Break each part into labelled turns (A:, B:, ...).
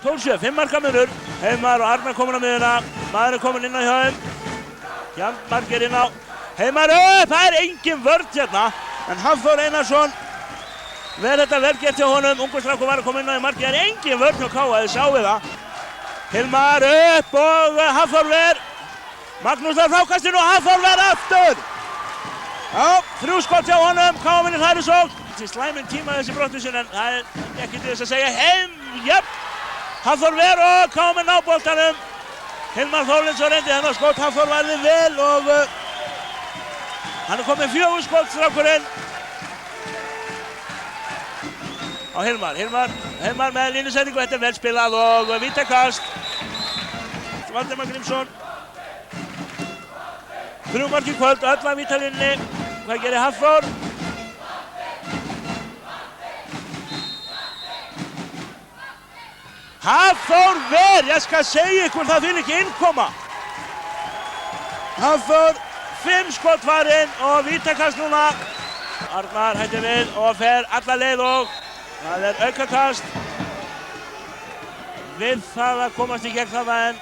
A: 12-7, 5 marka munur. Heimar og Arnar komin á miðuna. Maðurinn komin inn á hjá þeim. Hjalmargir inn á. Heimar upp, það engin vörn hérna. En Hafþór Einarsson, verð þetta vel gert hjá honum. Ungur strákur var að koma inn á í markið. Það engin vörn hjá K.A. Þið sáu það. Hilmar upp og Hafþór ver. Magnús þar frákastinn og Hafþór ver aftur. Já, 3 skot hjá honum. K.A. vinnur þær í sókn. Slæminn tíma þessi brottvísun en það ekki til þess að segja heim. Jöp. Hafþór ver og K.A. með ná boltanum. Hilmar Þórlindsson reyndi þennan skot. Hafþór varði vel og hann komið 4 skot strákurinn á Hilmar. Hilmar með línusetningu. Þetta vel spilað og vítakast. Valdimar Grímsson. 3 mark í kvöld, öll að vítalínni. Hvað gerir Hafþór? Hafþór ver, ég skal segja ykkur það fyrir ekki innkoma. Hafþór, 5 skot farinn og vítakast núna. Arnar hættir við og fer alla leið og það aukakast. Við það að komast í gegn það en.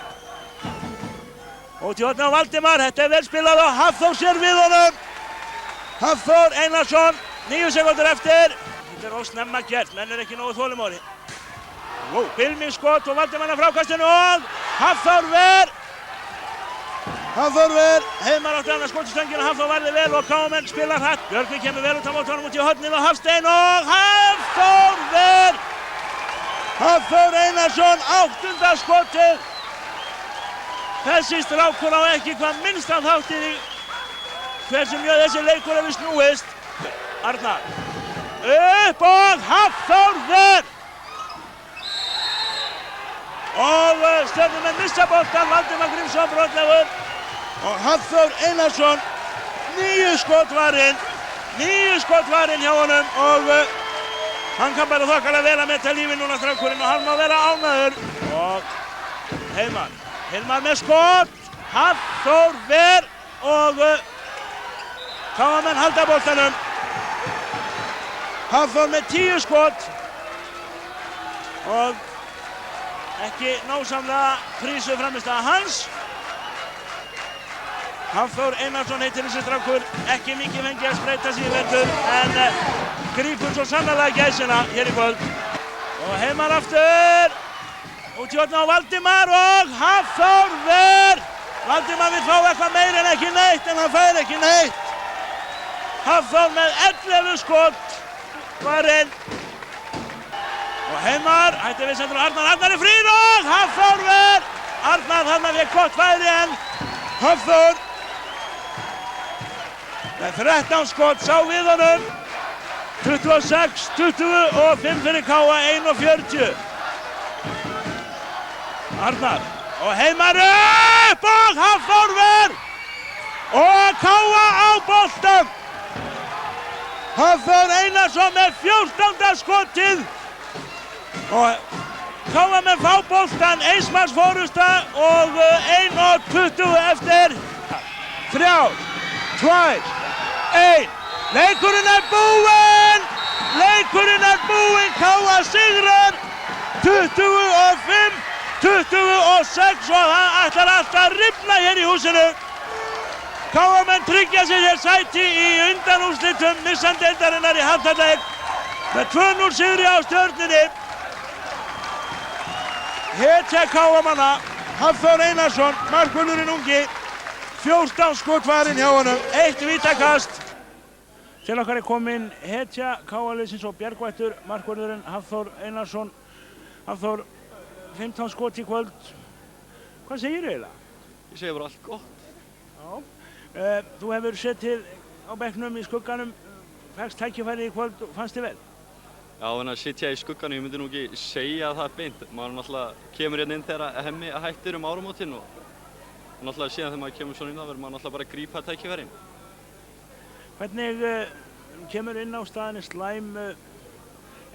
A: Og til hornið á Valdimar, þetta vel spilað og Hafþór sér við honum. Hafþór Einarsson, 9 sekúndur eftir. Þetta ósnemma gert, menn ekki nógu þolinmóðir. Bylmingsskot og Valdimar að frákastinu og Hafþór ver. Heimar átti annað skot í stöngina. Hafþór varði vel og K.A. spilar hratt. Björgvin kemur vel út á móti honum út í hornið og Hafstein og Hafþór ver. Hafþór Einarsson, 8. skotið. Þessi strákur á ekki hvað minnstan þáttinn í hversu mjög þessi leikur hefur snúist. Arnar upp og Hafþór ver. Og Stjörnumenn missa boltan, Valdimar Grímsson brotlegur og Hafþór Einarsson, 9 skot varinn hjá honum og hann kann bara þokkalega vel að meta lífið núna strákurinn og hann má vera ánægður. Og Hilmar með skot, Hafþór ver og K.A. halda boltanum. Hafþór með 10 skot og ekki násamlega prísu frammistaða hans. Hafþór Einarsson heitir þessi strákur, ekki mikið fengið að spreyta sig í vetur en grípur svo sannarlega gæsina hér í kvöld. Og Heimar aftur, út í hornið á Valdimar og Hafþór ver. Valdimar vill fá eitthvað meira en ekki neitt en hann fær ekki neitt. Hafþór með 11 skot varinn. Og Heimar, hætti við sendur Arnar er frýr og Hafþór ver. Arnar þarna fékk gott færi en Hafþór með 13 skot sá við honum. 26, 25 fyrir K.A. 41. Arnar og Heimar upp og Hafþór ver. Og K.A. á boltan. Hafþór Einarsson með 14. skotið. Og K.A. með fá boltan, eismanns fórusta og 1:20 eftir. 3, 2, 1. Leikurinn er búinn! K.A. sigrar 25, 26 og það ætlar alltaf að rifna hér í húsinu. K.A. menn tryggja sér hér sæti í undanúrslitum Nissan-deildarinnar í handknattleik með 2-0 sigri á Stjörnunni. Hetja K.A. manna, Hafþór Einarsson, markvörðurinn ungi, 14 skot varinn hjá honum, 1 vítakast. Til okkar er kominn hetja K.A. liðsins og bjargvættur, markvörðurinn Hafþór Einarsson. Hafþór, 15 skot í kvöld. Hvað segirðu eiginlega?
B: Ég segi bara allt gott.
A: Já. Þú hefur setið á bekknum í skugganum, fékkst tækifæri í kvöld og fannst þið vel?
B: Já, en að sitja í skugganum, ég myndi nú ekki segja það beint. Maður náttúrulega kemur hérna inn þegar hemmi hættir áramótin og náttúrulega síðan þegar maður kemur svona inn verður maður náttúrulega bara að grípa tækifærin.
A: Hvernig kemur inn á staðinni slæm,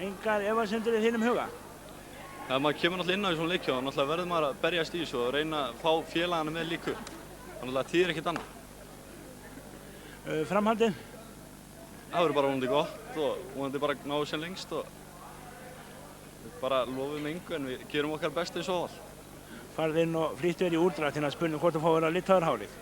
A: engar efasemdir í þínum huga?
B: Ja, maður kemur náttúrulega inn á í svona leikjá og náttúrulega verður maður að berjast í þessu og reyna að fá félagana með líku. Þannig að það þýðir ekkert annað.
A: Framhaldið?
B: Það verður bara vonandi gott og vonandi bara ná sem lengst og bara lofum engu en við gerum okkar best eins og all.
A: Farðu inn og flýttu þér í úrdrættina að spurning hvort þú fá að vera litaður hárið.